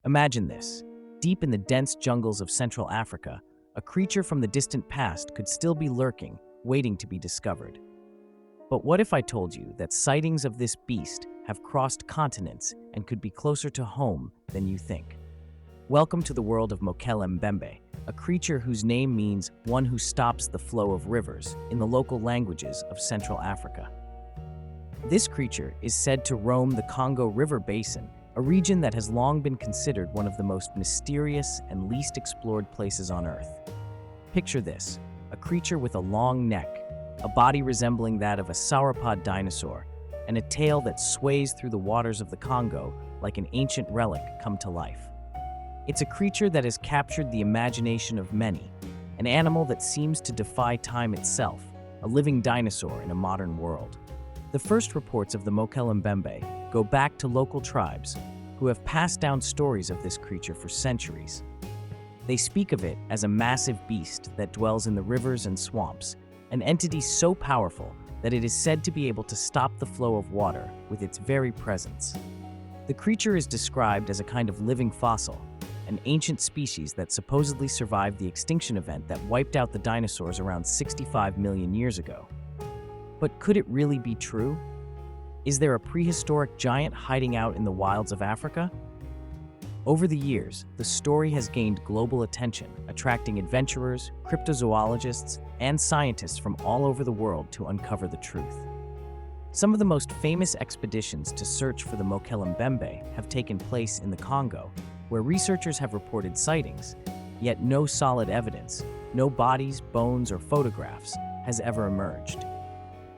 Imagine this. Deep in the dense jungles of Central Africa, a creature from the distant past could still be lurking, waiting to be discovered. But what if I told you that sightings of this beast have crossed continents and could be closer to home than you think? Welcome to the world of Mokele-Mbembe, a creature whose name means one who stops the flow of rivers in the local languages of Central Africa. This creature is said to roam the Congo River Basin, a region that has long been considered one of the most mysterious and least explored places on Earth. Picture this, a creature with a long neck, a body resembling that of a sauropod dinosaur, and a tail that sways through the waters of the Congo like an ancient relic come to life. It's a creature that has captured the imagination of many, an animal that seems to defy time itself, a living dinosaur in a modern world. The first reports of the Mokele-Mbembe go back to local tribes who have passed down stories of this creature for centuries. They speak of it as a massive beast that dwells in the rivers and swamps, an entity so powerful that it is said to be able to stop the flow of water with its very presence. The creature is described as a kind of living fossil, an ancient species that supposedly survived the extinction event that wiped out the dinosaurs around 65 million years ago. But could it really be true? Is there a prehistoric giant hiding out in the wilds of Africa? Over the years, the story has gained global attention, attracting adventurers, cryptozoologists, and scientists from all over the world to uncover the truth. Some of the most famous expeditions to search for the Mokele-Mbembe have taken place in the Congo, where researchers have reported sightings, yet no solid evidence, no bodies, bones, or photographs has ever emerged.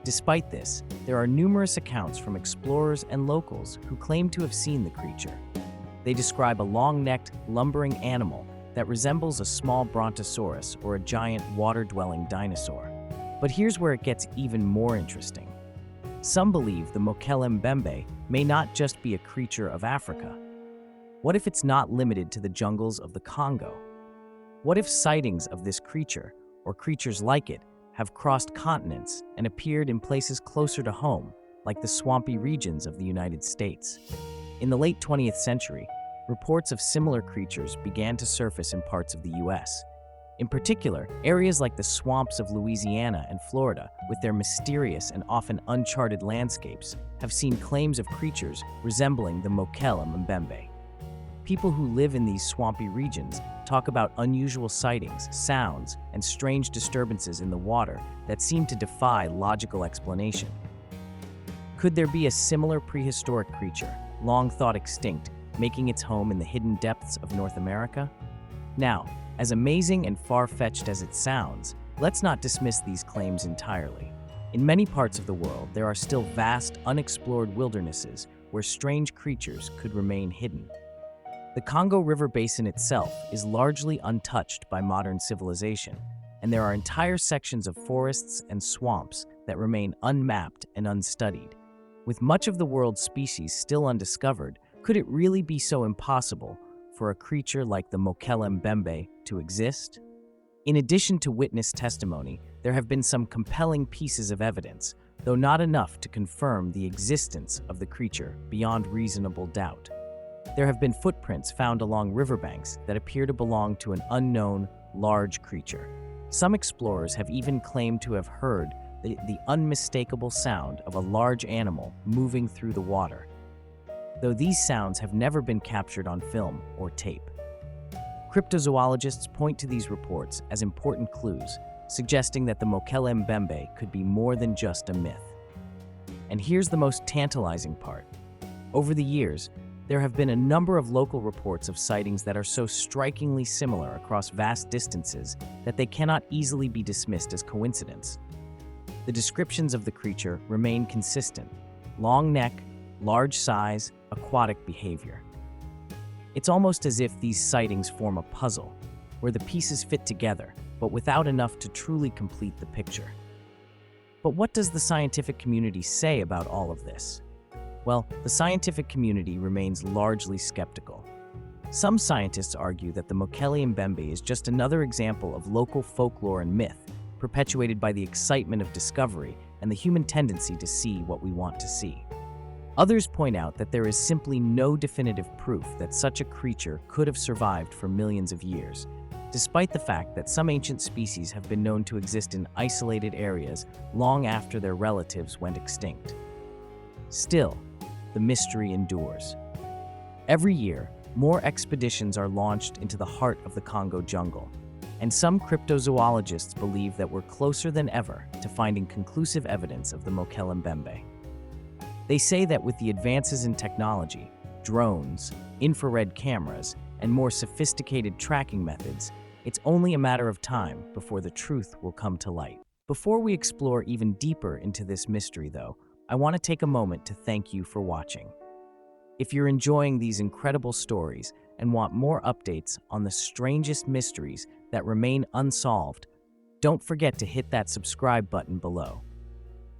Despite this, there are numerous accounts from explorers and locals who claim to have seen the creature. They describe a long-necked, lumbering animal that resembles a small brontosaurus or a giant water-dwelling dinosaur. But here's where it gets even more interesting. Some believe the Mokele-Mbembe may not just be a creature of Africa. What if it's not limited to the jungles of the Congo? What if sightings of this creature, or creatures like it, have crossed continents and appeared in places closer to home, like the swampy regions of the United States? In the late 20th century, reports of similar creatures began to surface in parts of the US. In particular, areas like the swamps of Louisiana and Florida, with their mysterious and often uncharted landscapes, have seen claims of creatures resembling the Mokele-Mbembe. People who live in these swampy regions talk about unusual sightings, sounds, and strange disturbances in the water that seem to defy logical explanation. Could there be a similar prehistoric creature, long thought extinct, making its home in the hidden depths of North America? Now, as amazing and far-fetched as it sounds, let's not dismiss these claims entirely. In many parts of the world, there are still vast, unexplored wildernesses where strange creatures could remain hidden. The Congo River Basin itself is largely untouched by modern civilization, and there are entire sections of forests and swamps that remain unmapped and unstudied. With much of the world's species still undiscovered, could it really be so impossible for a creature like the Mokele-Mbembe to exist? In addition to witness testimony, there have been some compelling pieces of evidence, though not enough to confirm the existence of the creature beyond reasonable doubt. There have been footprints found along riverbanks that appear to belong to an unknown, large creature. Some explorers have even claimed to have heard the unmistakable sound of a large animal moving through the water, though these sounds have never been captured on film or tape. Cryptozoologists point to these reports as important clues, suggesting that the Mokele-Mbembe could be more than just a myth. And here's the most tantalizing part. Over the years, there have been a number of local reports of sightings that are so strikingly similar across vast distances that they cannot easily be dismissed as coincidence. The descriptions of the creature remain consistent: long neck, large size, aquatic behavior. It's almost as if these sightings form a puzzle, where the pieces fit together, but without enough to truly complete the picture. But what does the scientific community say about all of this? Well, the scientific community remains largely skeptical. Some scientists argue that the Mokele-Mbembe is just another example of local folklore and myth, perpetuated by the excitement of discovery and the human tendency to see what we want to see. Others point out that there is simply no definitive proof that such a creature could have survived for millions of years, despite the fact that some ancient species have been known to exist in isolated areas long after their relatives went extinct. Still, the mystery endures. Every year, more expeditions are launched into the heart of the Congo jungle, and some cryptozoologists believe that we're closer than ever to finding conclusive evidence of the Mokele-Mbembe. They say that with the advances in technology, drones, infrared cameras, and more sophisticated tracking methods, it's only a matter of time before the truth will come to light. Before we explore even deeper into this mystery, though, I want to take a moment to thank you for watching. If you're enjoying these incredible stories and want more updates on the strangest mysteries that remain unsolved, don't forget to hit that subscribe button below.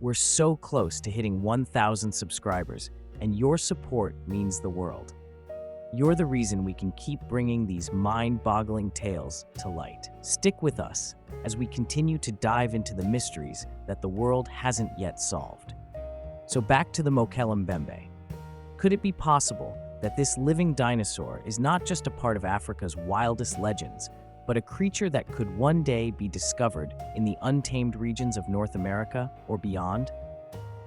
We're so close to hitting 1,000 subscribers, and your support means the world. You're the reason we can keep bringing these mind-boggling tales to light. Stick with us as we continue to dive into the mysteries that the world hasn't yet solved. So back to the Mokele-Mbembe. Could it be possible that this living dinosaur is not just a part of Africa's wildest legends, but a creature that could one day be discovered in the untamed regions of North America or beyond?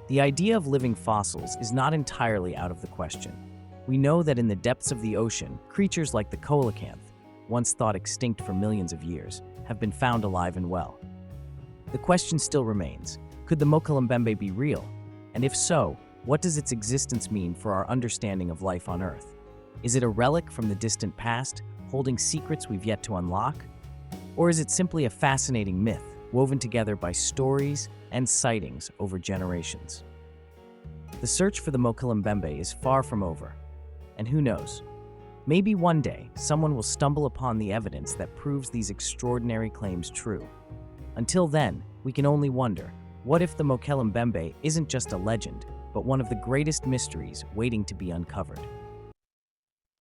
The idea of living fossils is not entirely out of the question. We know that in the depths of the ocean, creatures like the coelacanth, once thought extinct for millions of years, have been found alive and well. The question still remains, could the Mokele-Mbembe be real? And if so, what does its existence mean for our understanding of life on Earth? Is it a relic from the distant past, holding secrets we've yet to unlock? Or is it simply a fascinating myth, woven together by stories and sightings over generations? The search for the Mokele-Mbembe is far from over. And who knows? Maybe one day, someone will stumble upon the evidence that proves these extraordinary claims true. Until then, we can only wonder, what if the Mokele-Mbembe isn't just a legend, but one of the greatest mysteries waiting to be uncovered?